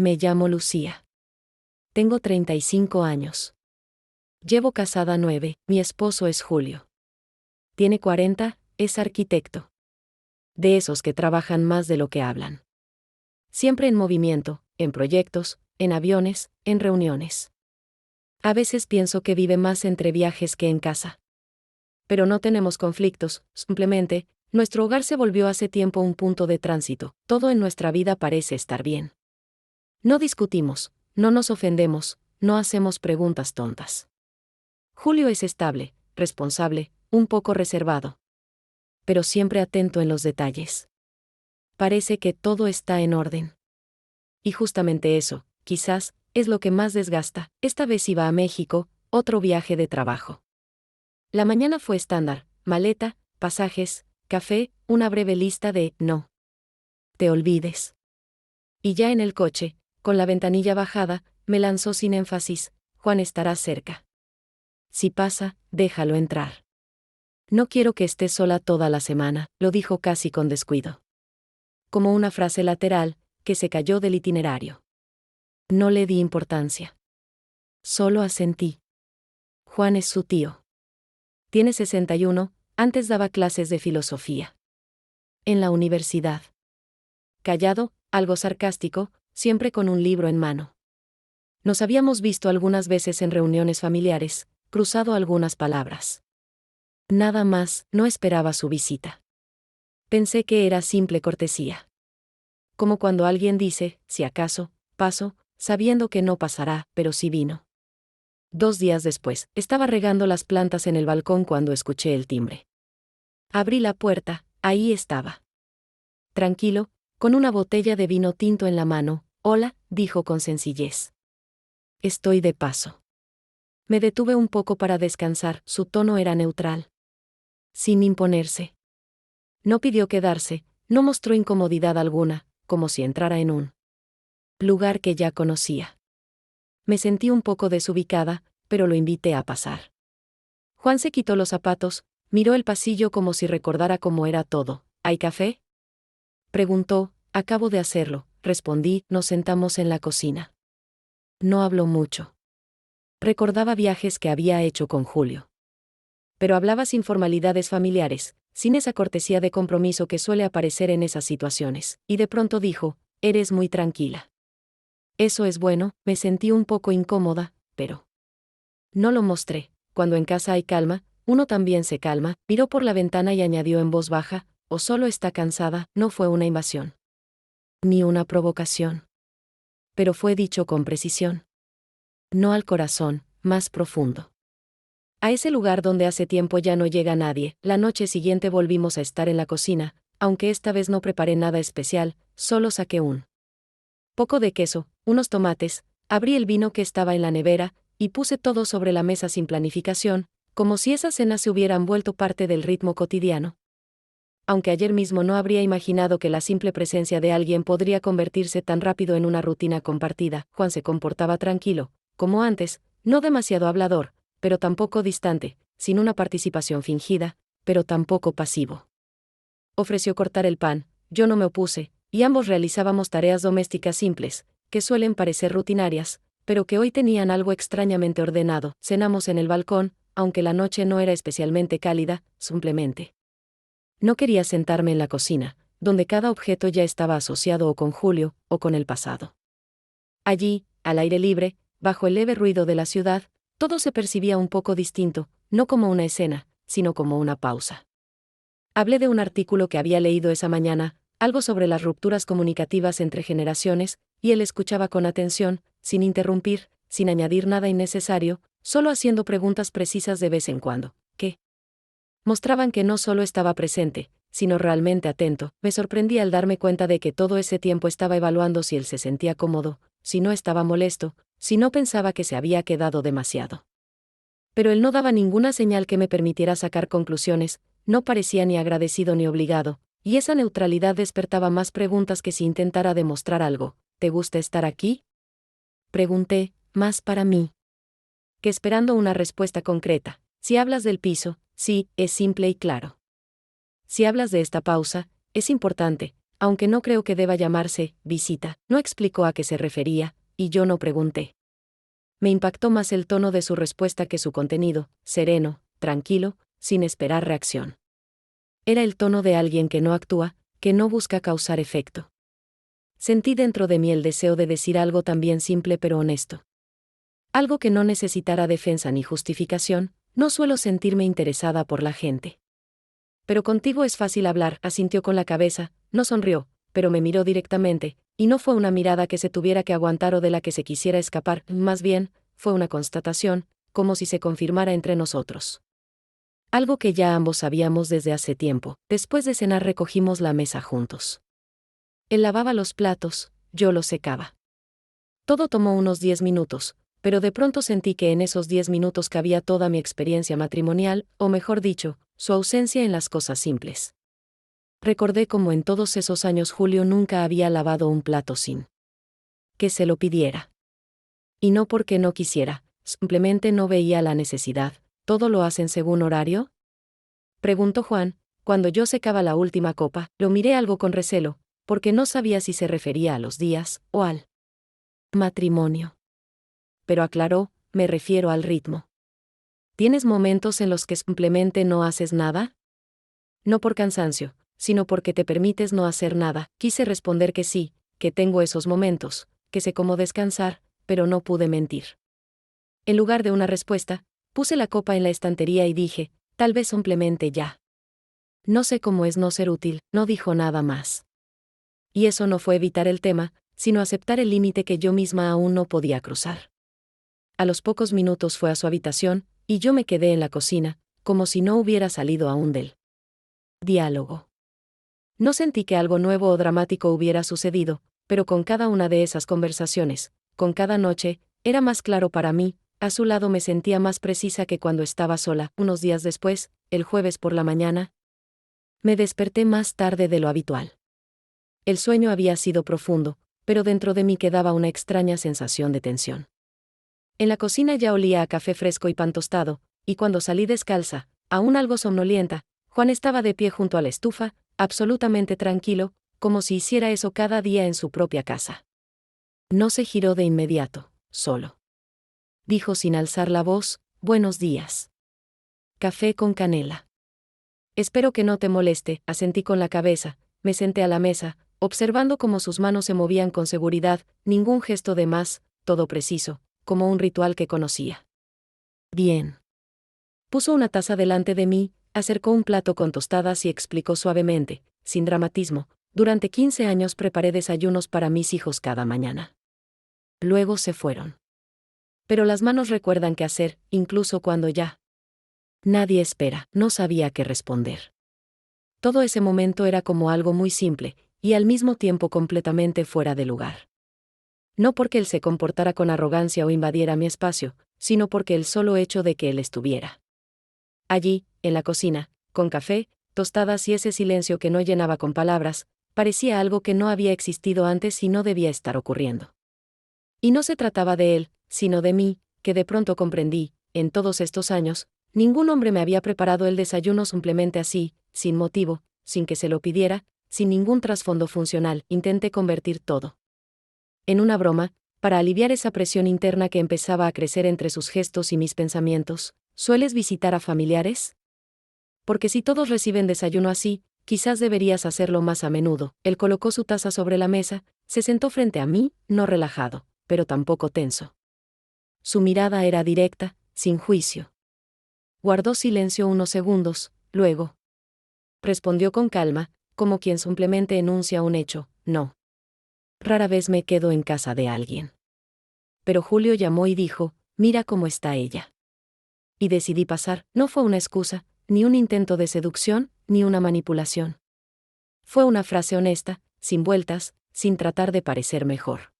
Me llamo Lucía. Tengo 35 años. Llevo casada 9, mi esposo es Julio. Tiene 40, es arquitecto. De esos que trabajan más de lo que hablan. Siempre en movimiento, en proyectos, en aviones, en reuniones. A veces pienso que vive más entre viajes que en casa. Pero no tenemos conflictos, simplemente, nuestro hogar se volvió hace tiempo un punto de tránsito, todo en nuestra vida parece estar bien. No discutimos, no nos ofendemos, no hacemos preguntas tontas. Julio es estable, responsable, un poco reservado. Pero siempre atento en los detalles. Parece que todo está en orden. Y justamente eso, quizás, es lo que más desgasta. Esta vez iba a México, otro viaje de trabajo. La mañana fue estándar, maleta, pasajes, café, una breve lista de no te olvides. Y ya en el coche, con la ventanilla bajada, me lanzó sin énfasis: Juan estará cerca. Si pasa, déjalo entrar. No quiero que estés sola toda la semana, lo dijo casi con descuido. Como una frase lateral, que se cayó del itinerario. No le di importancia. Solo asentí. Juan es su tío. Tiene 61, antes daba clases de filosofía. En la universidad. Callado, algo sarcástico, siempre con un libro en mano. Nos habíamos visto algunas veces en reuniones familiares, cruzado algunas palabras. Nada más, no esperaba su visita. Pensé que era simple cortesía. Como cuando alguien dice, si acaso, paso, sabiendo que no pasará, pero sí vino. 2 días después, estaba regando las plantas en el balcón cuando escuché el timbre. Abrí la puerta, ahí estaba. Tranquilo, con una botella de vino tinto en la mano. Hola, dijo con sencillez. Estoy de paso. Me detuve un poco para descansar, su tono era neutral. Sin imponerse. No pidió quedarse, no mostró incomodidad alguna, como si entrara en un lugar que ya conocía. Me sentí un poco desubicada, pero lo invité a pasar. Juan se quitó los zapatos, miró el pasillo como si recordara cómo era todo. ¿Hay café?, preguntó. Acabo de hacerlo, respondí. Nos sentamos en la cocina. No habló mucho. Recordaba viajes que había hecho con Julio. Pero hablaba sin formalidades familiares, sin esa cortesía de compromiso que suele aparecer en esas situaciones, y de pronto dijo: eres muy tranquila. Eso es bueno. Me sentí un poco incómoda, pero no lo mostré. Cuando en casa hay calma, uno también se calma. Miró por la ventana y añadió en voz baja: o solo está cansada. No fue una invasión. Ni una provocación. Pero fue dicho con precisión. No al corazón, más profundo. A ese lugar donde hace tiempo ya no llega nadie. La noche siguiente volvimos a estar en la cocina, aunque esta vez no preparé nada especial, solo saqué un poco de queso, unos tomates, abrí el vino que estaba en la nevera, y puse todo sobre la mesa sin planificación, como si esas cenas se hubieran vuelto parte del ritmo cotidiano. Aunque ayer mismo no habría imaginado que la simple presencia de alguien podría convertirse tan rápido en una rutina compartida. Juan se comportaba tranquilo, como antes, no demasiado hablador, pero tampoco distante, sin una participación fingida, pero tampoco pasivo. Ofreció cortar el pan, yo no me opuse, y ambos realizábamos tareas domésticas simples, que suelen parecer rutinarias, pero que hoy tenían algo extrañamente ordenado. Cenamos en el balcón, aunque la noche no era especialmente cálida, simplemente. No quería sentarme en la cocina, donde cada objeto ya estaba asociado o con Julio, o con el pasado. Allí, al aire libre, bajo el leve ruido de la ciudad, todo se percibía un poco distinto, no como una escena, sino como una pausa. Hablé de un artículo que había leído esa mañana, algo sobre las rupturas comunicativas entre generaciones, y él escuchaba con atención, sin interrumpir, sin añadir nada innecesario, solo haciendo preguntas precisas de vez en cuando, que mostraban que no solo estaba presente, sino realmente atento. Me sorprendí al darme cuenta de que todo ese tiempo estaba evaluando si él se sentía cómodo, si no estaba molesto, si no pensaba que se había quedado demasiado. Pero él no daba ninguna señal que me permitiera sacar conclusiones, no parecía ni agradecido ni obligado, y esa neutralidad despertaba más preguntas que si intentara demostrar algo. ¿Te gusta estar aquí?, pregunté, más para mí que esperando una respuesta concreta. Si hablas del piso, sí, es simple y claro. Si hablas de esta pausa, es importante, aunque no creo que deba llamarse visita. No explicó a qué se refería, y yo no pregunté. Me impactó más el tono de su respuesta que su contenido, sereno, tranquilo, sin esperar reacción. Era el tono de alguien que no actúa, que no busca causar efecto. Sentí dentro de mí el deseo de decir algo también simple pero honesto. Algo que no necesitara defensa ni justificación. No suelo sentirme interesada por la gente. Pero contigo es fácil hablar, asintió con la cabeza, no sonrió, pero me miró directamente, y no fue una mirada que se tuviera que aguantar o de la que se quisiera escapar, más bien, fue una constatación, como si se confirmara entre nosotros. Algo que ya ambos sabíamos desde hace tiempo. Después de cenar recogimos la mesa juntos. Él lavaba los platos, yo los secaba. Todo tomó unos 10 minutos, pero de pronto sentí que en esos 10 minutos cabía toda mi experiencia matrimonial, o mejor dicho, su ausencia en las cosas simples. Recordé cómo en todos esos años Julio nunca había lavado un plato sin que se lo pidiera. Y no porque no quisiera, simplemente no veía la necesidad. ¿Todo lo hacen según horario?, preguntó Juan. Cuando yo secaba la última copa, lo miré algo con recelo, porque no sabía si se refería a los días o al matrimonio. Pero aclaró, me refiero al ritmo. ¿Tienes momentos en los que simplemente no haces nada? No por cansancio, sino porque te permites no hacer nada. Quise responder que sí, que tengo esos momentos, que sé cómo descansar, pero no pude mentir. En lugar de una respuesta, puse la copa en la estantería y dije, tal vez simplemente ya. No sé cómo es no ser útil, no dijo nada más. Y eso no fue evitar el tema, sino aceptar el límite que yo misma aún no podía cruzar. A los pocos minutos fue a su habitación, y yo me quedé en la cocina, como si no hubiera salido aún del diálogo. No sentí que algo nuevo o dramático hubiera sucedido, pero con cada una de esas conversaciones, con cada noche, era más claro para mí. A su lado me sentía más precisa que cuando estaba sola. Unos días después, el jueves por la mañana, me desperté más tarde de lo habitual. El sueño había sido profundo, pero dentro de mí quedaba una extraña sensación de tensión. En la cocina ya olía a café fresco y pan tostado, y cuando salí descalza, aún algo somnolienta, Juan estaba de pie junto a la estufa, absolutamente tranquilo, como si hiciera eso cada día en su propia casa. No se giró de inmediato, solo dijo sin alzar la voz, buenos días. Café con canela. Espero que no te moleste, asentí con la cabeza. Me senté a la mesa, observando cómo sus manos se movían con seguridad, ningún gesto de más, todo preciso, como un ritual que conocía. Bien. Puso una taza delante de mí, acercó un plato con tostadas y explicó suavemente, sin dramatismo, durante 15 años preparé desayunos para mis hijos cada mañana. Luego se fueron. Pero las manos recuerdan qué hacer, incluso cuando ya nadie espera. No sabía qué responder. Todo ese momento era como algo muy simple, y al mismo tiempo completamente fuera de lugar. No porque él se comportara con arrogancia o invadiera mi espacio, sino porque el solo hecho de que él estuviera allí, en la cocina, con café, tostadas y ese silencio que no llenaba con palabras, parecía algo que no había existido antes y no debía estar ocurriendo. Y no se trataba de él, sino de mí, que de pronto comprendí, en todos estos años, ningún hombre me había preparado el desayuno simplemente así, sin motivo, sin que se lo pidiera, sin ningún trasfondo funcional. Intenté convertir todo en una broma, para aliviar esa presión interna que empezaba a crecer entre sus gestos y mis pensamientos. ¿Sueles visitar a familiares? Porque si todos reciben desayuno así, quizás deberías hacerlo más a menudo. Él colocó su taza sobre la mesa, se sentó frente a mí, no relajado, pero tampoco tenso. Su mirada era directa, sin juicio. Guardó silencio unos segundos, luego respondió con calma, como quien simplemente enuncia un hecho, no. Rara vez me quedo en casa de alguien. Pero Julio llamó y dijo, mira cómo está ella. Y decidí pasar. No fue una excusa, ni un intento de seducción, ni una manipulación. Fue una frase honesta, sin vueltas, sin tratar de parecer mejor.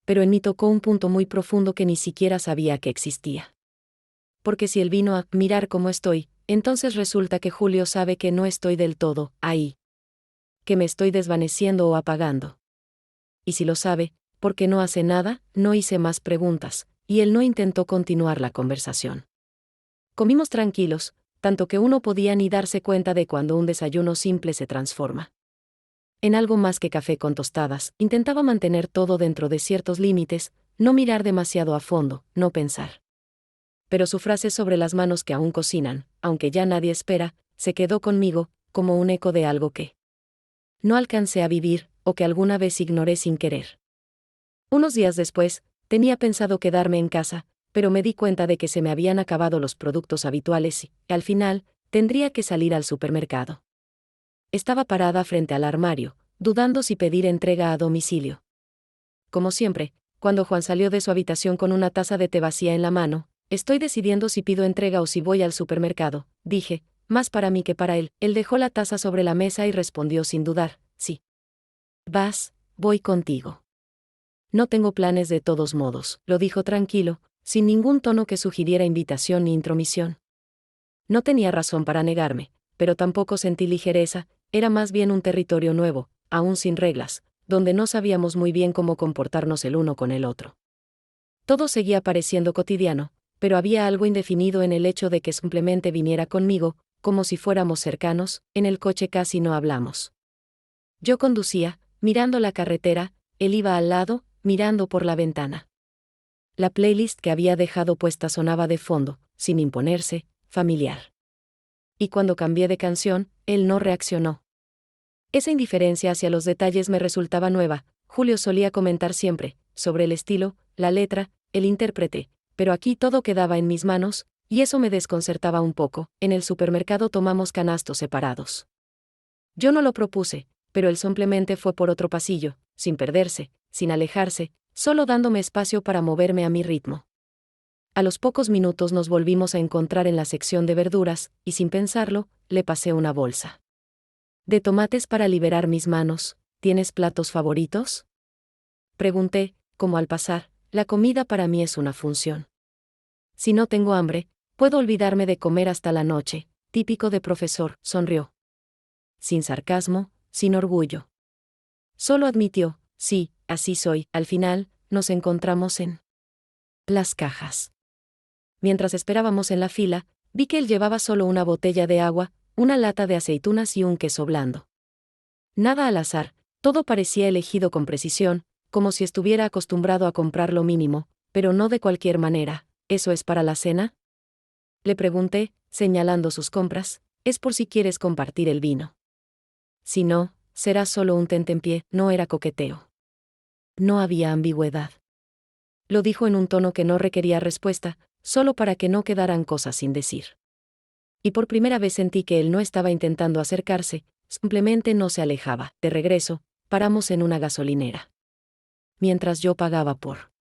Pero en mí tocó un punto muy profundo que ni siquiera sabía que existía. Porque si él vino a mirar cómo estoy, entonces resulta que Julio sabe que no estoy del todo ahí. Que me estoy desvaneciendo o apagando. Y si lo sabe, ¿por qué no hace nada? No hice más preguntas, y él no intentó continuar la conversación. Comimos tranquilos, tanto que uno podía ni darse cuenta de cuando un desayuno simple se transforma en algo más que café con tostadas. Intentaba mantener todo dentro de ciertos límites, no mirar demasiado a fondo, no pensar. Pero su frase sobre las manos que aún cocinan, aunque ya nadie espera, se quedó conmigo, como un eco de algo que no alcancé a vivir, o que alguna vez ignoré sin querer. Unos días después, tenía pensado quedarme en casa, pero me di cuenta de que se me habían acabado los productos habituales y, al final, tendría que salir al supermercado. Estaba parada frente al armario, dudando si pedir entrega a domicilio. Como siempre, cuando Juan salió de su habitación con una taza de té vacía en la mano, estoy decidiendo si pido entrega o si voy al supermercado, dije, más para mí que para él. Él dejó la taza sobre la mesa y respondió sin dudar, sí. Vas, voy contigo. No tengo planes de todos modos, lo dijo tranquilo, sin ningún tono que sugiriera invitación ni intromisión. No tenía razón para negarme, pero tampoco sentí ligereza, era más bien un territorio nuevo, aún sin reglas, donde no sabíamos muy bien cómo comportarnos el uno con el otro. Todo seguía pareciendo cotidiano, pero había algo indefinido en el hecho de que simplemente viniera conmigo, como si fuéramos cercanos. En el coche casi no hablamos. Yo conducía, mirando la carretera, él iba al lado, mirando por la ventana. La playlist que había dejado puesta sonaba de fondo, sin imponerse, familiar. Y cuando cambié de canción, él no reaccionó. Esa indiferencia hacia los detalles me resultaba nueva. Julio solía comentar siempre, sobre el estilo, la letra, el intérprete, pero aquí todo quedaba en mis manos, y eso me desconcertaba un poco. En el supermercado tomamos canastos separados. Yo no lo propuse, pero él simplemente fue por otro pasillo, sin perderse, sin alejarse, solo dándome espacio para moverme a mi ritmo. A los pocos minutos nos volvimos a encontrar en la sección de verduras, y sin pensarlo, le pasé una bolsa de tomates para liberar mis manos. ¿Tienes platos favoritos?, pregunté, como al pasar. La comida para mí es una función. Si no tengo hambre, puedo olvidarme de comer hasta la noche, típico de profesor, sonrió. Sin sarcasmo, sin orgullo. Solo admitió, sí, así soy. Al final, nos encontramos en las cajas. Mientras esperábamos en la fila, vi que él llevaba solo una botella de agua, una lata de aceitunas y un queso blando. Nada al azar, todo parecía elegido con precisión, como si estuviera acostumbrado a comprar lo mínimo, pero no de cualquier manera. ¿Eso es para la cena?, le pregunté, señalando sus compras. Es por si quieres compartir el vino. Si no, será solo un tentempié. No era coqueteo. No había ambigüedad. Lo dijo en un tono que no requería respuesta, solo para que no quedaran cosas sin decir. Y por primera vez sentí que él no estaba intentando acercarse, simplemente no se alejaba. De regreso, paramos en una gasolinera. Mientras yo pagaba por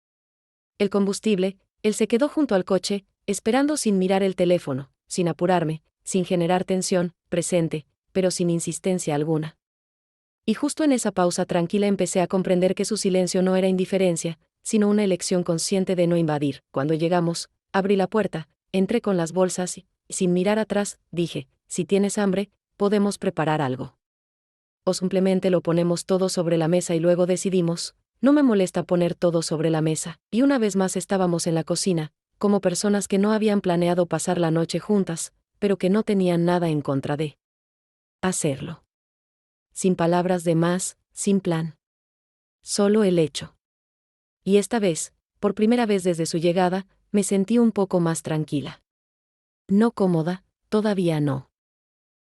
el combustible, él se quedó junto al coche, esperando sin mirar el teléfono, sin apurarme, sin generar tensión, presente, pero sin insistencia alguna. Y justo en esa pausa tranquila empecé a comprender que su silencio no era indiferencia, sino una elección consciente de no invadir. Cuando llegamos, abrí la puerta, entré con las bolsas y, sin mirar atrás, dije, si tienes hambre, podemos preparar algo. O simplemente lo ponemos todo sobre la mesa y luego decidimos. No me molesta poner todo sobre la mesa. Y una vez más estábamos en la cocina, como personas que no habían planeado pasar la noche juntas, pero que no tenían nada en contra de hacerlo. Sin palabras de más, sin plan. Solo el hecho. Y esta vez, por primera vez desde su llegada, me sentí un poco más tranquila. No cómoda, todavía no.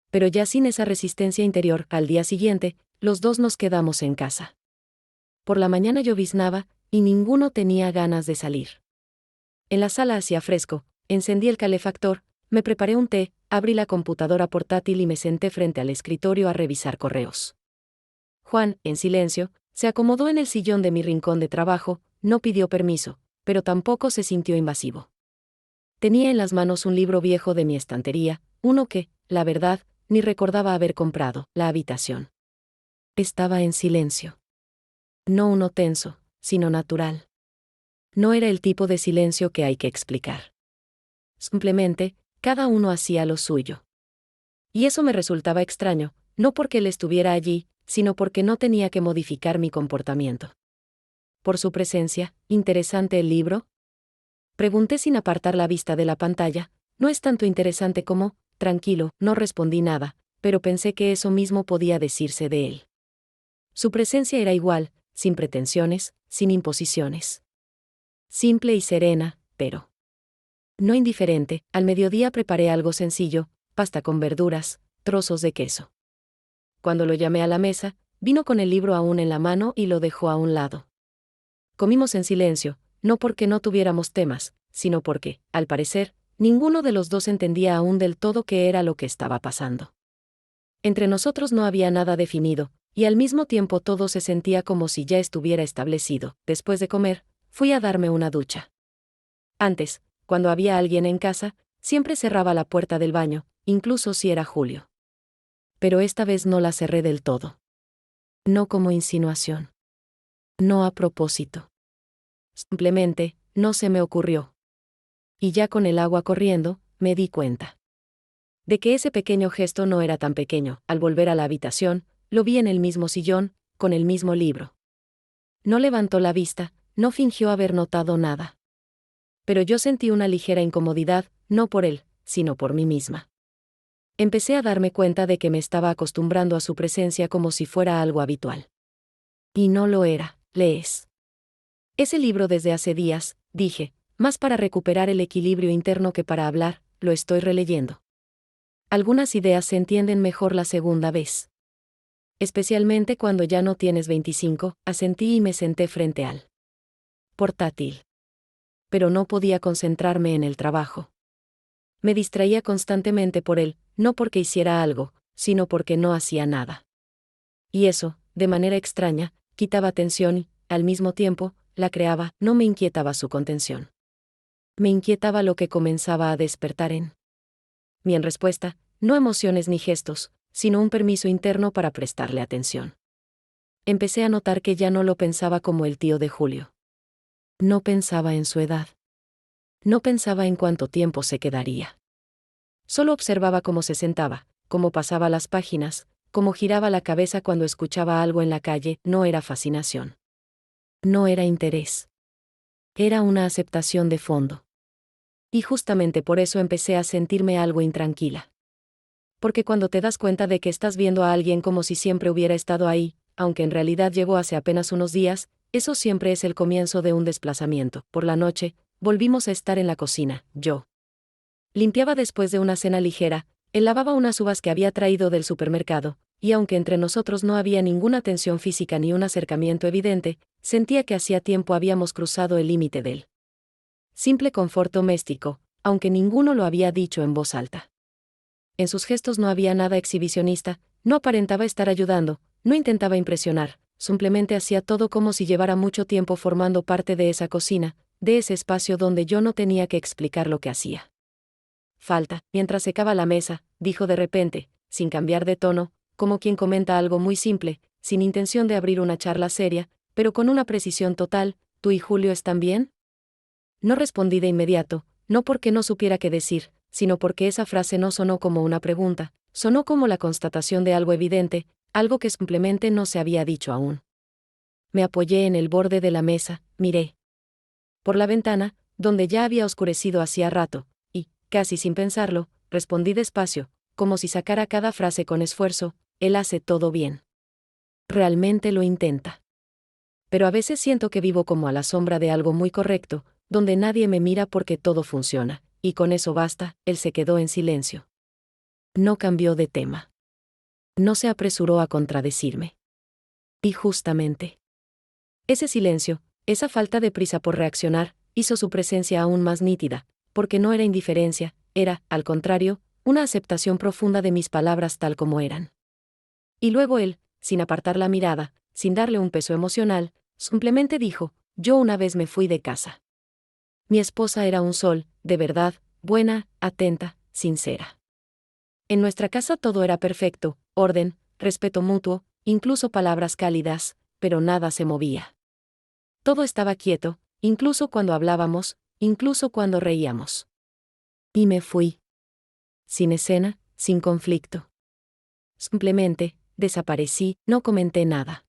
Pero ya sin esa resistencia interior. Al día siguiente, los dos nos quedamos en casa. Por la mañana lloviznaba, y ninguno tenía ganas de salir. En la sala hacía fresco, encendí el calefactor, me preparé un té, abrí la computadora portátil y me senté frente al escritorio a revisar correos. Juan, en silencio, se acomodó en el sillón de mi rincón de trabajo, no pidió permiso, pero tampoco se sintió invasivo. Tenía en las manos un libro viejo de mi estantería, uno que, la verdad, ni recordaba haber comprado. La habitación estaba en silencio. No uno tenso, sino natural. No era el tipo de silencio que hay que explicar. Simplemente, cada uno hacía lo suyo. Y eso me resultaba extraño, no porque él estuviera allí, sino porque no tenía que modificar mi comportamiento. Por su presencia. ¿Interesante el libro?, pregunté sin apartar la vista de la pantalla. No es tanto interesante como, tranquilo. No respondí nada, pero pensé que eso mismo podía decirse de él. Su presencia era igual, sin pretensiones, sin imposiciones. Simple y serena, pero no indiferente. Al mediodía preparé algo sencillo, pasta con verduras, trozos de queso. Cuando lo llamé a la mesa, vino con el libro aún en la mano y lo dejó a un lado. Comimos en silencio, no porque no tuviéramos temas, sino porque, al parecer, ninguno de los dos entendía aún del todo qué era lo que estaba pasando. Entre nosotros no había nada definido, y al mismo tiempo todo se sentía como si ya estuviera establecido. Después de comer, fui a darme una ducha. Antes, cuando había alguien en casa, siempre cerraba la puerta del baño, incluso si era Julio. Pero esta vez no la cerré del todo. No como insinuación. No a propósito. Simplemente, no se me ocurrió. Y ya con el agua corriendo, me di cuenta de que ese pequeño gesto no era tan pequeño. Al volver a la habitación, lo vi en el mismo sillón, con el mismo libro. No levantó la vista, no fingió haber notado nada. Pero yo sentí una ligera incomodidad, no por él, sino por mí misma. Empecé a darme cuenta de que me estaba acostumbrando a su presencia como si fuera algo habitual. Y no lo era. ¿Lees ese libro desde hace días? Dije, más para recuperar el equilibrio interno que para hablar. Lo estoy releyendo. Algunas ideas se entienden mejor la segunda vez. Especialmente cuando ya no tienes 25, asentí y me senté frente al portátil. Pero no podía concentrarme en el trabajo. Me distraía constantemente por él, no porque hiciera algo, sino porque no hacía nada. Y eso, de manera extraña, quitaba atención y, al mismo tiempo, la creaba. No me inquietaba su contención. Me inquietaba lo que comenzaba a despertar en mí en respuesta, no emociones ni gestos, sino un permiso interno para prestarle atención. Empecé a notar que ya no lo pensaba como el tío de Julio. No pensaba en su edad. No pensaba en cuánto tiempo se quedaría. Solo observaba cómo se sentaba, cómo pasaba las páginas, cómo giraba la cabeza cuando escuchaba algo en la calle. No era fascinación. No era interés. Era una aceptación de fondo. Y justamente por eso empecé a sentirme algo intranquila. Porque cuando te das cuenta de que estás viendo a alguien como si siempre hubiera estado ahí, aunque en realidad llegó hace apenas unos días, eso siempre es el comienzo de un desplazamiento. Por la noche, volvimos a estar en la cocina. Yo limpiaba después de una cena ligera, él lavaba unas uvas que había traído del supermercado, y aunque entre nosotros no había ninguna tensión física ni un acercamiento evidente, sentía que hacía tiempo habíamos cruzado el límite del simple confort doméstico, aunque ninguno lo había dicho en voz alta. En sus gestos no había nada exhibicionista, no aparentaba estar ayudando, no intentaba impresionar, simplemente hacía todo como si llevara mucho tiempo formando parte de esa cocina, de ese espacio donde yo no tenía que explicar lo que hacía. Falta, mientras secaba la mesa, dijo de repente, sin cambiar de tono, como quien comenta algo muy simple, sin intención de abrir una charla seria, pero con una precisión total. ¿Tú y Julio están bien? No respondí de inmediato, no porque no supiera qué decir, sino porque esa frase no sonó como una pregunta, sonó como la constatación de algo evidente, algo que simplemente no se había dicho aún. Me apoyé en el borde de la mesa, miré por la ventana, donde ya había oscurecido hacía rato, y, casi sin pensarlo, respondí despacio, como si sacara cada frase con esfuerzo: él hace todo bien. Realmente lo intenta. Pero a veces siento que vivo como a la sombra de algo muy correcto, donde nadie me mira porque todo funciona, y con eso basta. Él se quedó en silencio. No cambió de tema. No se apresuró a contradecirme. Y justamente ese silencio, esa falta de prisa por reaccionar, hizo su presencia aún más nítida, porque no era indiferencia, era, al contrario, una aceptación profunda de mis palabras tal como eran. Y luego él, sin apartar la mirada, sin darle un peso emocional, simplemente dijo: yo una vez me fui de casa. Mi esposa era un sol, de verdad, buena, atenta, sincera. En nuestra casa todo era perfecto, orden, respeto mutuo, incluso palabras cálidas, pero nada se movía. Todo estaba quieto, incluso cuando hablábamos, incluso cuando reíamos. Y me fui. Sin escena, sin conflicto. Simplemente, desaparecí, no comenté nada.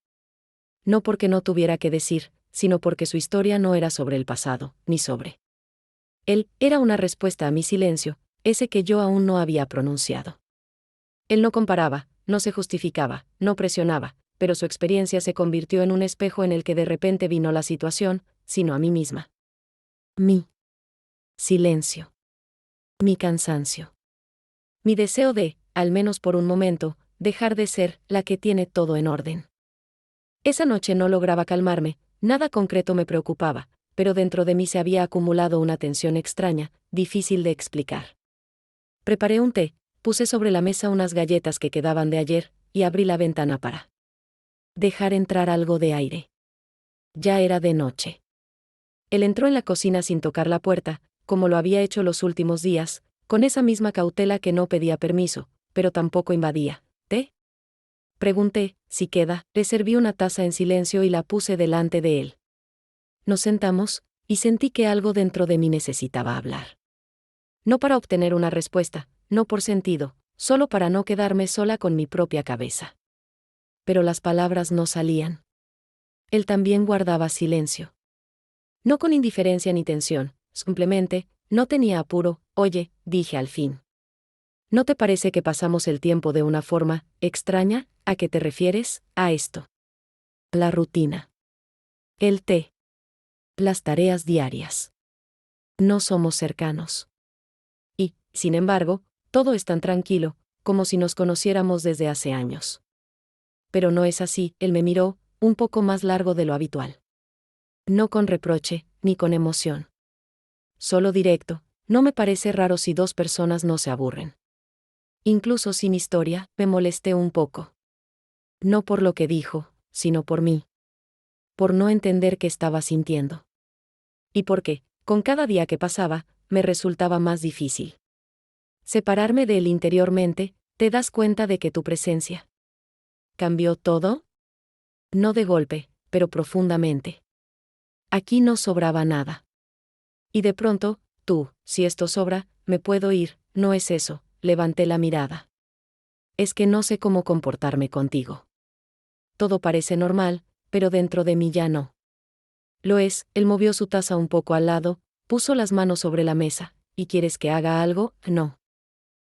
No porque no tuviera que decir, sino porque su historia no era sobre el pasado, ni sobre él. Era una respuesta a mi silencio, ese que yo aún no había pronunciado. Él no comparaba, no se justificaba, no presionaba, pero su experiencia se convirtió en un espejo en el que de repente vino la situación, sino a mí misma. Mi silencio. Mi cansancio. Mi deseo de, al menos por un momento, dejar de ser la que tiene todo en orden. Esa noche no lograba calmarme, nada concreto me preocupaba, pero dentro de mí se había acumulado una tensión extraña, difícil de explicar. Preparé un té, puse sobre la mesa unas galletas que quedaban de ayer, y abrí la ventana para dejar entrar algo de aire. Ya era de noche. Él entró en la cocina sin tocar la puerta, como lo había hecho los últimos días, con esa misma cautela que no pedía permiso, pero tampoco invadía. ¿Té? Pregunté, si queda, le serví una taza en silencio y la puse delante de él. Nos sentamos, y sentí que algo dentro de mí necesitaba hablar. No para obtener una respuesta, no por sentido, solo para no quedarme sola con mi propia cabeza. Pero las palabras no salían. Él también guardaba silencio. No con indiferencia ni tensión, simplemente, no tenía apuro. Oye, dije al fin. ¿No te parece que pasamos el tiempo de una forma extraña? ¿A qué te refieres? A esto. La rutina. El té. Las tareas diarias. No somos cercanos. Y, sin embargo, todo es tan tranquilo, como si nos conociéramos desde hace años. Pero no es así, él me miró, un poco más largo de lo habitual. No con reproche, ni con emoción. Solo directo, no me parece raro si dos personas no se aburren. Incluso sin historia, me molesté un poco. No por lo que dijo, sino por mí. Por no entender qué estaba sintiendo. Y porque, con cada día que pasaba, me resultaba más difícil separarme de él interiormente. ¿Te das cuenta de que tu presencia cambió todo? No de golpe, pero profundamente. Aquí no sobraba nada. Y de pronto, tú, si esto sobra, me puedo ir, no es eso, levanté la mirada. Es que no sé cómo comportarme contigo. Todo parece normal, pero dentro de mí ya no. Lo es, él movió su taza un poco al lado, puso las manos sobre la mesa. ¿Y quieres que haga algo? No.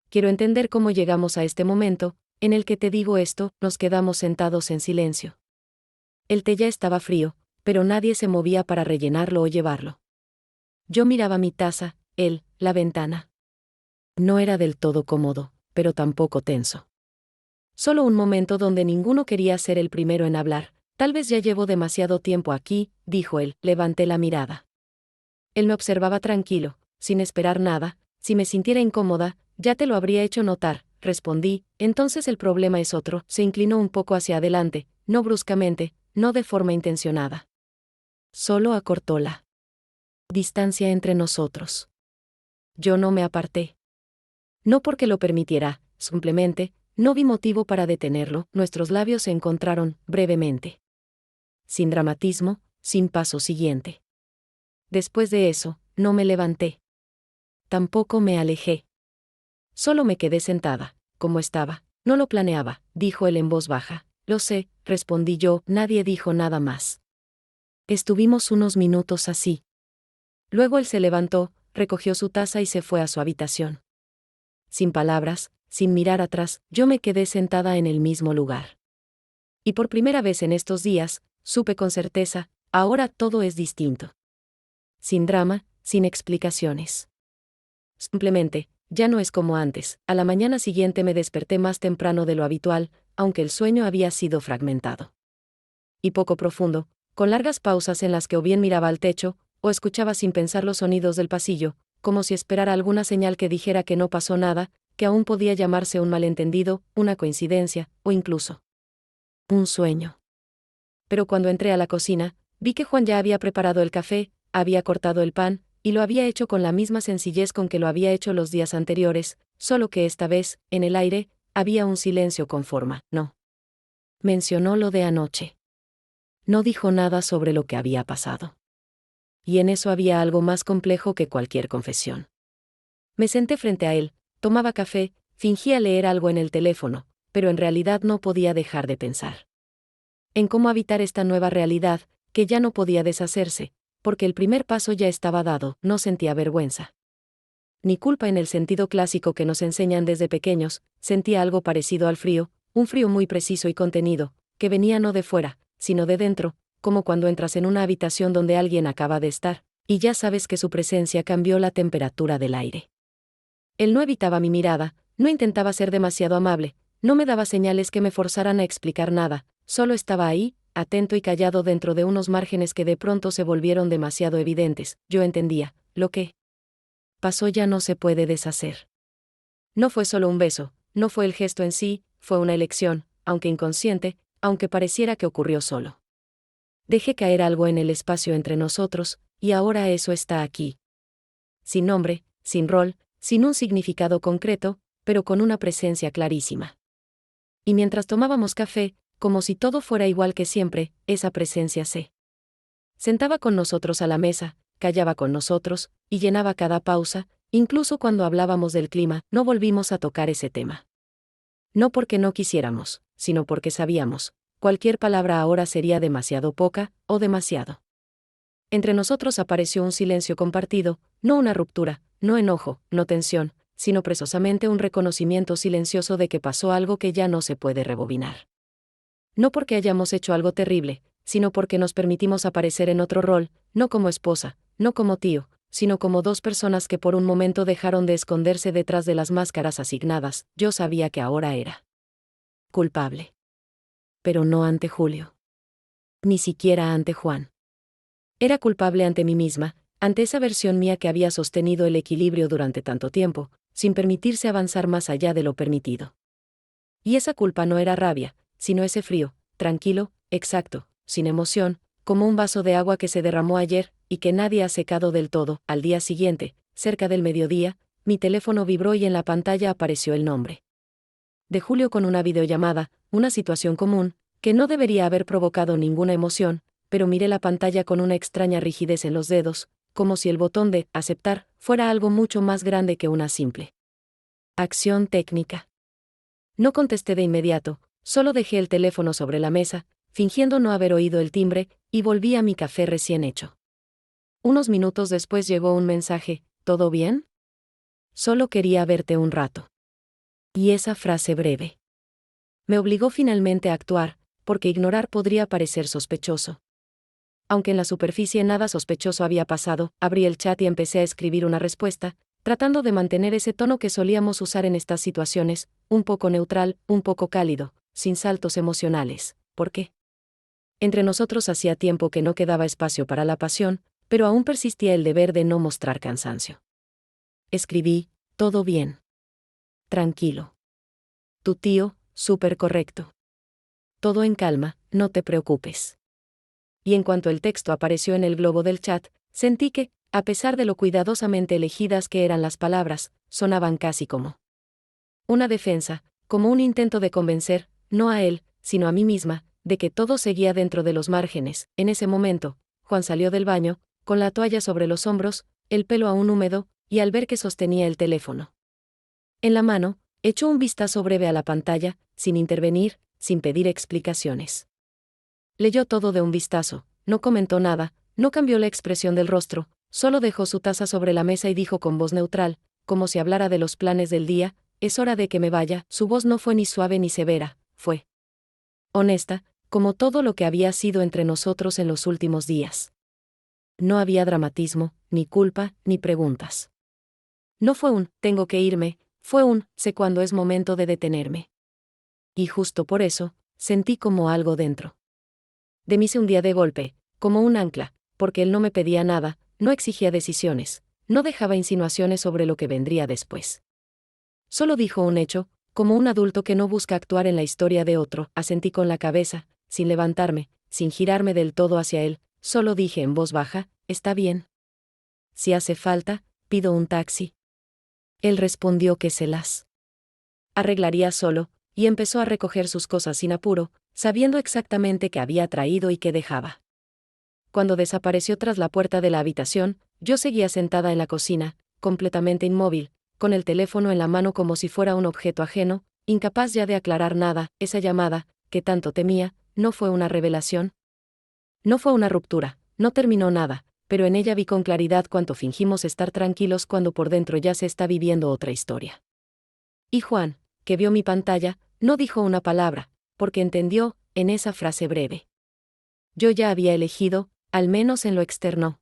Quiero entender cómo llegamos a este momento, en el que te digo esto. Nos quedamos sentados en silencio. El té ya estaba frío, pero nadie se movía para rellenarlo o llevarlo. Yo miraba mi taza, él, la ventana. No era del todo cómodo, pero tampoco tenso. Solo un momento donde ninguno quería ser el primero en hablar. Tal vez ya llevo demasiado tiempo aquí, dijo él. Levanté la mirada. Él me observaba tranquilo, sin esperar nada. Si me sintiera incómoda, ya te lo habría hecho notar, respondí. Entonces el problema es otro. Se inclinó un poco hacia adelante, no bruscamente, no de forma intencionada. Solo acortó la distancia entre nosotros. Yo no me aparté. No porque lo permitiera, simplemente, no vi motivo para detenerlo. Nuestros labios se encontraron, brevemente. Sin dramatismo, sin paso siguiente. Después de eso, no me levanté. Tampoco me alejé. Solo me quedé sentada, como estaba. No lo planeaba, dijo él en voz baja. Lo sé, respondí yo. Nadie dijo nada más. Estuvimos unos minutos así. Luego él se levantó, recogió su taza y se fue a su habitación. Sin palabras, sin mirar atrás, yo me quedé sentada en el mismo lugar. Y por primera vez en estos días, supe con certeza, ahora todo es distinto. Sin drama, sin explicaciones. Simplemente, ya no es como antes. A la mañana siguiente me desperté más temprano de lo habitual, aunque el sueño había sido fragmentado y poco profundo, con largas pausas en las que o bien miraba al techo, o escuchaba sin pensar los sonidos del pasillo, como si esperara alguna señal que dijera que no pasó nada, que aún podía llamarse un malentendido, una coincidencia, o incluso un sueño. Pero cuando entré a la cocina, vi que Juan ya había preparado el café, había cortado el pan, y lo había hecho con la misma sencillez con que lo había hecho los días anteriores, solo que esta vez, en el aire, había un silencio con forma. No mencionó lo de anoche. No dijo nada sobre lo que había pasado. Y en eso había algo más complejo que cualquier confesión. Me senté frente a él, tomaba café, fingía leer algo en el teléfono, pero en realidad no podía dejar de pensar en cómo habitar esta nueva realidad, que ya no podía deshacerse, porque el primer paso ya estaba dado. No sentía vergüenza ni culpa en el sentido clásico que nos enseñan desde pequeños. Sentía algo parecido al frío, un frío muy preciso y contenido, que venía no de fuera, sino de dentro, como cuando entras en una habitación donde alguien acaba de estar, y ya sabes que su presencia cambió la temperatura del aire. Él no evitaba mi mirada, no intentaba ser demasiado amable, no me daba señales que me forzaran a explicar nada, solo estaba ahí, atento y callado dentro de unos márgenes que de pronto se volvieron demasiado evidentes. Yo entendía, lo que pasó ya no se puede deshacer. No fue solo un beso, no fue el gesto en sí, fue una elección, aunque inconsciente, aunque pareciera que ocurrió solo. Dejé caer algo en el espacio entre nosotros, y ahora eso está aquí. Sin nombre, sin rol, sin un significado concreto, pero con una presencia clarísima. Y mientras tomábamos café, como si todo fuera igual que siempre, esa presencia se sentaba con nosotros a la mesa, callaba con nosotros, y llenaba cada pausa, incluso cuando hablábamos del clima, no volvimos a tocar ese tema. No porque no quisiéramos, sino porque sabíamos, cualquier palabra ahora sería demasiado poca, o demasiado. Entre nosotros apareció un silencio compartido, no una ruptura, no enojo, no tensión, sino precisamente un reconocimiento silencioso de que pasó algo que ya no se puede rebobinar. No porque hayamos hecho algo terrible, sino porque nos permitimos aparecer en otro rol, no como esposa, no como tío, sino como dos personas que por un momento dejaron de esconderse detrás de las máscaras asignadas. Yo sabía que ahora era culpable. Pero no ante Julio. Ni siquiera ante Juan. Era culpable ante mí misma, ante esa versión mía que había sostenido el equilibrio durante tanto tiempo, sin permitirse avanzar más allá de lo permitido. Y esa culpa no era rabia, sino ese frío, tranquilo, exacto, sin emoción, como un vaso de agua que se derramó ayer, y que nadie ha secado del todo. Al día siguiente, cerca del mediodía, mi teléfono vibró y en la pantalla apareció el nombre de Julio con una videollamada, una situación común, que no debería haber provocado ninguna emoción, pero miré la pantalla con una extraña rigidez en los dedos, como si el botón de aceptar fuera algo mucho más grande que una simple acción técnica. No contesté de inmediato, solo dejé el teléfono sobre la mesa, fingiendo no haber oído el timbre, y volví a mi café recién hecho. Unos minutos después llegó un mensaje: ¿todo bien? Solo quería verte un rato. Y esa frase breve me obligó finalmente a actuar, porque ignorar podría parecer sospechoso. Aunque en la superficie nada sospechoso había pasado, abrí el chat y empecé a escribir una respuesta, tratando de mantener ese tono que solíamos usar en estas situaciones, un poco neutral, un poco cálido, sin saltos emocionales. ¿Por qué? Entre nosotros hacía tiempo que no quedaba espacio para la pasión, pero aún persistía el deber de no mostrar cansancio. Escribí: todo bien. Tranquilo. Tu tío, súper correcto. Todo en calma, no te preocupes. Y en cuanto el texto apareció en el globo del chat, sentí que, a pesar de lo cuidadosamente elegidas que eran las palabras, sonaban casi como una defensa, como un intento de convencer, no a él, sino a mí misma, de que todo seguía dentro de los márgenes. En ese momento, Juan salió del baño, con la toalla sobre los hombros, el pelo aún húmedo, y al ver que sostenía el teléfono en la mano, echó un vistazo breve a la pantalla, sin intervenir, sin pedir explicaciones. Leyó todo de un vistazo, no comentó nada, no cambió la expresión del rostro, solo dejó su taza sobre la mesa y dijo con voz neutral, como si hablara de los planes del día: es hora de que me vaya. Su voz no fue ni suave ni severa, fue honesta, como todo lo que había sido entre nosotros en los últimos días. No había dramatismo, ni culpa, ni preguntas. No fue un «tengo que irme», fue un «sé cuándo es momento de detenerme». Y justo por eso, sentí como algo dentro de mí se hundía de golpe, como un ancla, porque él no me pedía nada, no exigía decisiones, no dejaba insinuaciones sobre lo que vendría después. Solo dijo un hecho, como un adulto que no busca actuar en la historia de otro. Asentí con la cabeza, sin levantarme, sin girarme del todo hacia él, solo dije en voz baja: «Está bien. Si hace falta, pido un taxi». Él respondió que se las arreglaría solo, y empezó a recoger sus cosas sin apuro, sabiendo exactamente qué había traído y qué dejaba. Cuando desapareció tras la puerta de la habitación, yo seguía sentada en la cocina, completamente inmóvil, con el teléfono en la mano como si fuera un objeto ajeno, incapaz ya de aclarar nada. Esa llamada, que tanto temía, no fue una revelación. No fue una ruptura, no terminó nada, pero en ella vi con claridad cuánto fingimos estar tranquilos cuando por dentro ya se está viviendo otra historia. Y Juan, que vio mi pantalla, no dijo una palabra, porque entendió, en esa frase breve. Yo ya había elegido, al menos en lo externo.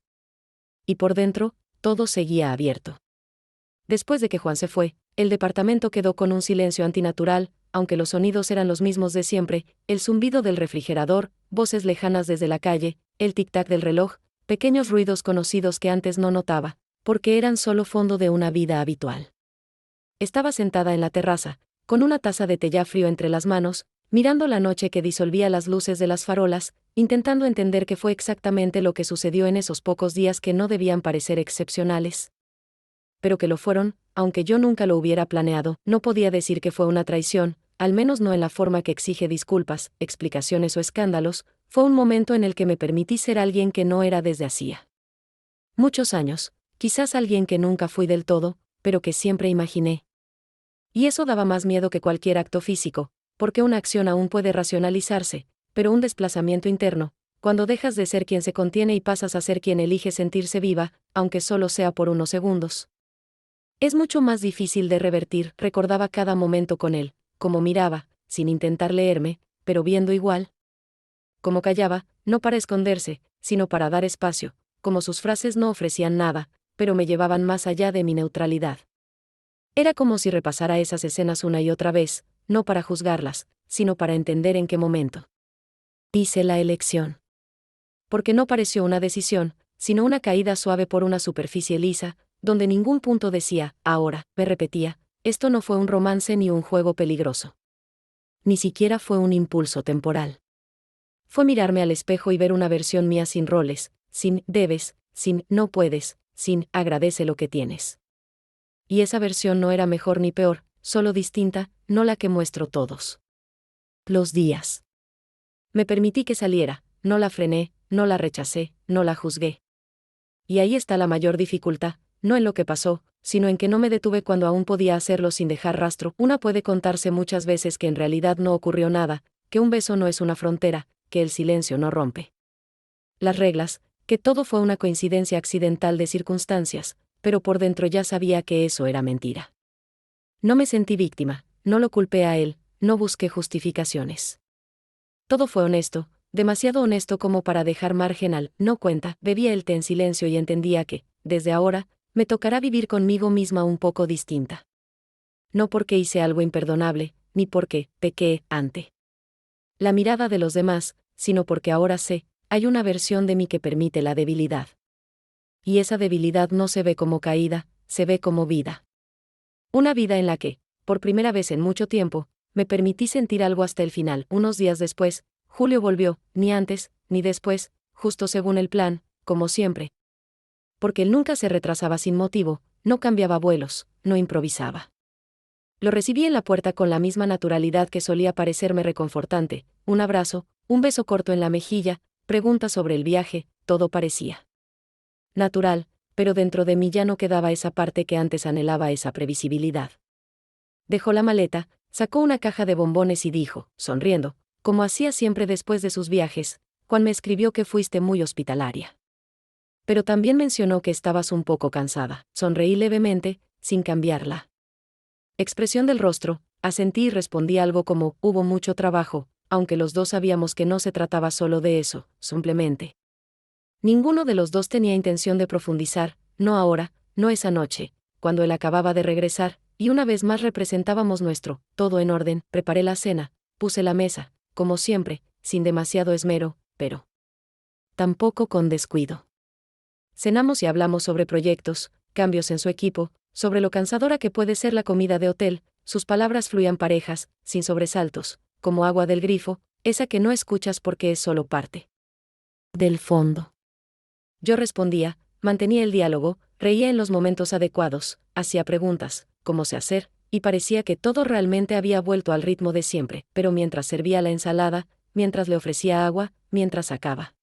Y por dentro, todo seguía abierto. Después de que Juan se fue, el departamento quedó con un silencio antinatural, aunque los sonidos eran los mismos de siempre, el zumbido del refrigerador, voces lejanas desde la calle, el tic-tac del reloj, pequeños ruidos conocidos que antes no notaba, porque eran solo fondo de una vida habitual. Estaba sentada en la terraza, con una taza de té ya frío entre las manos, mirando la noche que disolvía las luces de las farolas, intentando entender qué fue exactamente lo que sucedió en esos pocos días que no debían parecer excepcionales. Pero que lo fueron, aunque yo nunca lo hubiera planeado, no podía decir que fue una traición, al menos no en la forma que exige disculpas, explicaciones o escándalos. Fue un momento en el que me permití ser alguien que no era desde hacía muchos años, quizás alguien que nunca fui del todo, pero que siempre imaginé. Y eso daba más miedo que cualquier acto físico, porque una acción aún puede racionalizarse, pero un desplazamiento interno, cuando dejas de ser quien se contiene y pasas a ser quien elige sentirse viva, aunque solo sea por unos segundos. Es mucho más difícil de revertir, recordaba cada momento con él, como miraba, sin intentar leerme, pero viendo igual. Como callaba, no para esconderse, sino para dar espacio, como sus frases no ofrecían nada, pero me llevaban más allá de mi neutralidad. Era como si repasara esas escenas una y otra vez, no para juzgarlas, sino para entender en qué momento hice la elección. Porque no pareció una decisión, sino una caída suave por una superficie lisa, donde ningún punto decía, ahora, me repetía, esto no fue un romance ni un juego peligroso. Ni siquiera fue un impulso temporal. Fue mirarme al espejo y ver una versión mía sin roles, sin debes, sin no puedes, sin agradece lo que tienes. Y esa versión no era mejor ni peor, solo distinta, no la que muestro todos los días. Me permití que saliera, no la frené, no la rechacé, no la juzgué. Y ahí está la mayor dificultad, no en lo que pasó, sino en que no me detuve cuando aún podía hacerlo sin dejar rastro. Una puede contarse muchas veces que en realidad no ocurrió nada, que un beso no es una frontera, que el silencio no rompe las reglas, que todo fue una coincidencia accidental de circunstancias, pero por dentro ya sabía que eso era mentira. No me sentí víctima, no lo culpé a él, no busqué justificaciones. Todo fue honesto, demasiado honesto como para dejar margen al no cuenta. Bebía el té en silencio y entendía que, desde ahora, me tocará vivir conmigo misma un poco distinta. No porque hice algo imperdonable, ni porque pequé ante la mirada de los demás, sino porque ahora sé, hay una versión de mí que permite la debilidad. Y esa debilidad no se ve como caída, se ve como vida. Una vida en la que, por primera vez en mucho tiempo, me permití sentir algo hasta el final. Unos días después, Julio volvió, ni antes, ni después, justo según el plan, como siempre. Porque él nunca se retrasaba sin motivo, no cambiaba vuelos, no improvisaba. Lo recibí en la puerta con la misma naturalidad que solía parecerme reconfortante, un abrazo, un beso corto en la mejilla, preguntas sobre el viaje, todo parecía natural, pero dentro de mí ya no quedaba esa parte que antes anhelaba, esa previsibilidad. Dejó la maleta, sacó una caja de bombones y dijo, sonriendo, como hacía siempre después de sus viajes, Juan me escribió que fuiste muy hospitalaria. Pero también mencionó que estabas un poco cansada. Sonreí levemente, sin cambiarla expresión del rostro, asentí y respondí algo como, hubo mucho trabajo, aunque los dos sabíamos que no se trataba solo de eso, simplemente. Ninguno de los dos tenía intención de profundizar, no ahora, no esa noche, cuando él acababa de regresar, y una vez más representábamos nuestro, todo en orden. Preparé la cena, puse la mesa, como siempre, sin demasiado esmero, pero tampoco con descuido. Cenamos y hablamos sobre proyectos, cambios en su equipo, sobre lo cansadora que puede ser la comida de hotel. Sus palabras fluían parejas, sin sobresaltos, como agua del grifo, esa que no escuchas porque es solo parte del fondo. Yo respondía, mantenía el diálogo, reía en los momentos adecuados, hacía preguntas, cómo sé hacer, y parecía que todo realmente había vuelto al ritmo de siempre, pero mientras servía la ensalada, mientras le ofrecía agua, mientras sacaba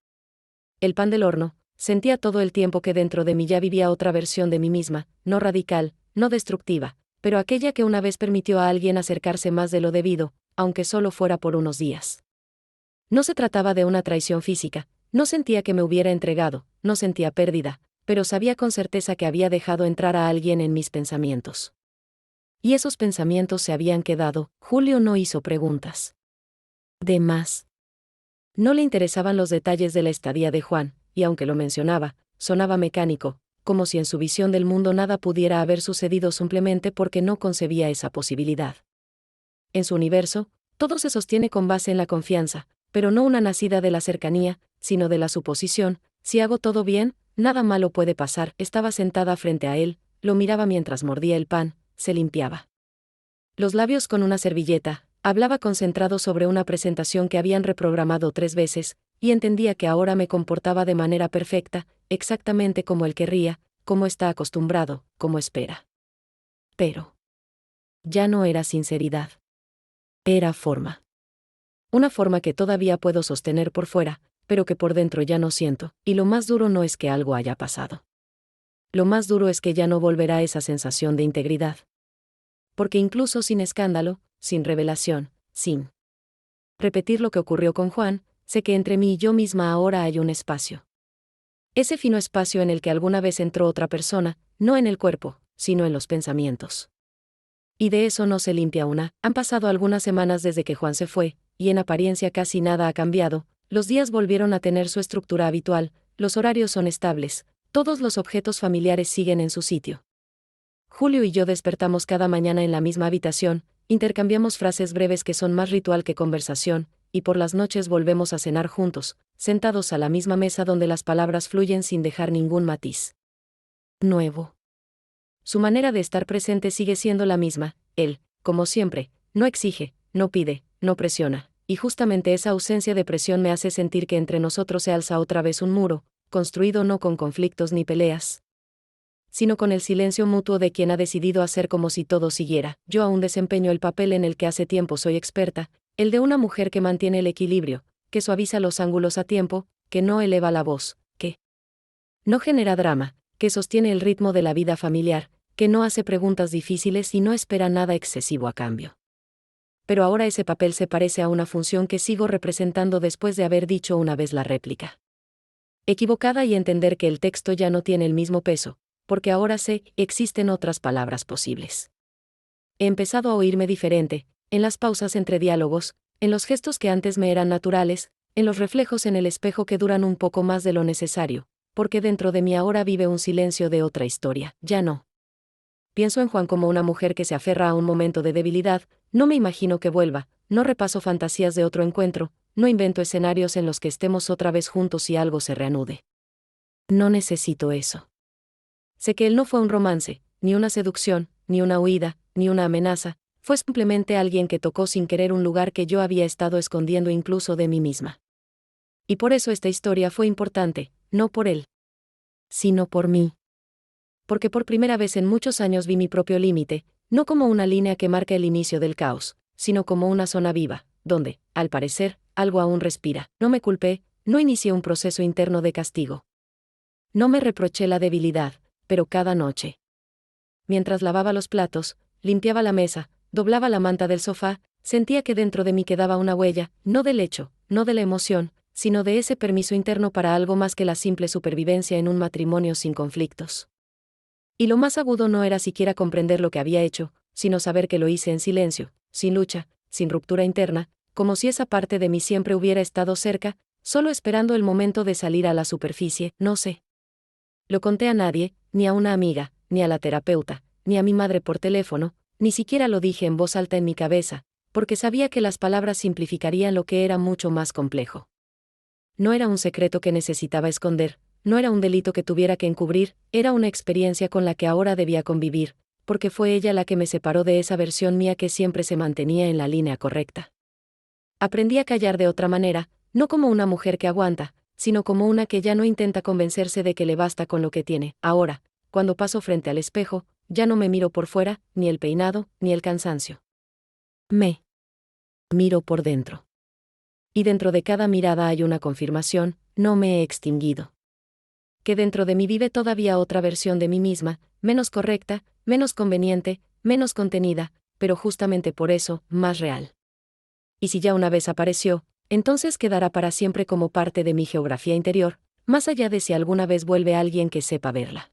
el pan del horno, sentía todo el tiempo que dentro de mí ya vivía otra versión de mí misma, no radical, no destructiva, pero aquella que una vez permitió a alguien acercarse más de lo debido, aunque solo fuera por unos días. No se trataba de una traición física, no sentía que me hubiera entregado, no sentía pérdida, pero sabía con certeza que había dejado entrar a alguien en mis pensamientos. Y esos pensamientos se habían quedado. Julio no hizo preguntas de más. No le interesaban los detalles de la estadía de Juan, y aunque lo mencionaba, sonaba mecánico, como si en su visión del mundo nada pudiera haber sucedido simplemente porque no concebía esa posibilidad. En su universo, todo se sostiene con base en la confianza, pero no una nacida de la cercanía, sino de la suposición: si hago todo bien, nada malo puede pasar. Estaba sentada frente a él, lo miraba mientras mordía el pan, se limpiaba los labios con una servilleta, hablaba concentrado sobre una presentación que habían reprogramado 3 veces, y entendía que ahora me comportaba de manera perfecta, exactamente como él querría, como está acostumbrado, como espera. Pero ya no era sinceridad. Era forma. Una forma que todavía puedo sostener por fuera, pero que por dentro ya no siento, y lo más duro no es que algo haya pasado. Lo más duro es que ya no volverá esa sensación de integridad. Porque incluso sin escándalo, sin revelación, sin repetir lo que ocurrió con Juan, sé que entre mí y yo misma ahora hay un espacio. Ese fino espacio en el que alguna vez entró otra persona, no en el cuerpo, sino en los pensamientos. Y de eso no se limpia una. Han pasado algunas semanas desde que Juan se fue, y en apariencia casi nada ha cambiado. Los días volvieron a tener su estructura habitual, los horarios son estables, todos los objetos familiares siguen en su sitio. Julio y yo despertamos cada mañana en la misma habitación, intercambiamos frases breves que son más ritual que conversación, y por las noches volvemos a cenar juntos, sentados a la misma mesa donde las palabras fluyen sin dejar ningún matiz nuevo. Su manera de estar presente sigue siendo la misma. Él, como siempre, no exige, no pide, no presiona, y justamente esa ausencia de presión me hace sentir que entre nosotros se alza otra vez un muro, construido no con conflictos ni peleas, sino con el silencio mutuo de quien ha decidido hacer como si todo siguiera. Yo aún desempeño el papel en el que hace tiempo soy experta, el de una mujer que mantiene el equilibrio, que suaviza los ángulos a tiempo, que no eleva la voz, que no genera drama, que sostiene el ritmo de la vida familiar, que no hace preguntas difíciles y no espera nada excesivo a cambio. Pero ahora ese papel se parece a una función que sigo representando después de haber dicho una vez la réplica equivocada y entender que el texto ya no tiene el mismo peso, porque ahora sé, existen otras palabras posibles. He empezado a oírme diferente, en las pausas entre diálogos, en los gestos que antes me eran naturales, en los reflejos en el espejo que duran un poco más de lo necesario, porque dentro de mí ahora vive un silencio de otra historia. Ya no pienso en Juan como una mujer que se aferra a un momento de debilidad, no me imagino que vuelva, no repaso fantasías de otro encuentro, no invento escenarios en los que estemos otra vez juntos y algo se reanude. No necesito eso. Sé que él no fue un romance, ni una seducción, ni una huida, ni una amenaza, fue simplemente alguien que tocó sin querer un lugar que yo había estado escondiendo incluso de mí misma. Y por eso esta historia fue importante, no por él, sino por mí. Porque por primera vez en muchos años vi mi propio límite, no como una línea que marca el inicio del caos, sino como una zona viva, donde, al parecer, algo aún respira. No me culpé, no inicié un proceso interno de castigo. No me reproché la debilidad, pero cada noche, mientras lavaba los platos, limpiaba la mesa, doblaba la manta del sofá, sentía que dentro de mí quedaba una huella, no del hecho, no de la emoción, sino de ese permiso interno para algo más que la simple supervivencia en un matrimonio sin conflictos. Y lo más agudo no era siquiera comprender lo que había hecho, sino saber que lo hice en silencio, sin lucha, sin ruptura interna, como si esa parte de mí siempre hubiera estado cerca, solo esperando el momento de salir a la superficie. No sé. Lo conté a nadie, ni a una amiga, ni a la terapeuta, ni a mi madre por teléfono, ni siquiera lo dije en voz alta en mi cabeza, porque sabía que las palabras simplificarían lo que era mucho más complejo. No era un secreto que necesitaba esconder, no era un delito que tuviera que encubrir, era una experiencia con la que ahora debía convivir, porque fue ella la que me separó de esa versión mía que siempre se mantenía en la línea correcta. Aprendí a callar de otra manera, no como una mujer que aguanta, sino como una que ya no intenta convencerse de que le basta con lo que tiene. Ahora, cuando paso frente al espejo, ya no me miro por fuera, ni el peinado, ni el cansancio. Me miro por dentro. Y dentro de cada mirada hay una confirmación: no me he extinguido. Que dentro de mí vive todavía otra versión de mí misma, menos correcta, menos conveniente, menos contenida, pero justamente por eso, más real. Y si ya una vez apareció, entonces quedará para siempre como parte de mi geografía interior, más allá de si alguna vez vuelve alguien que sepa verla.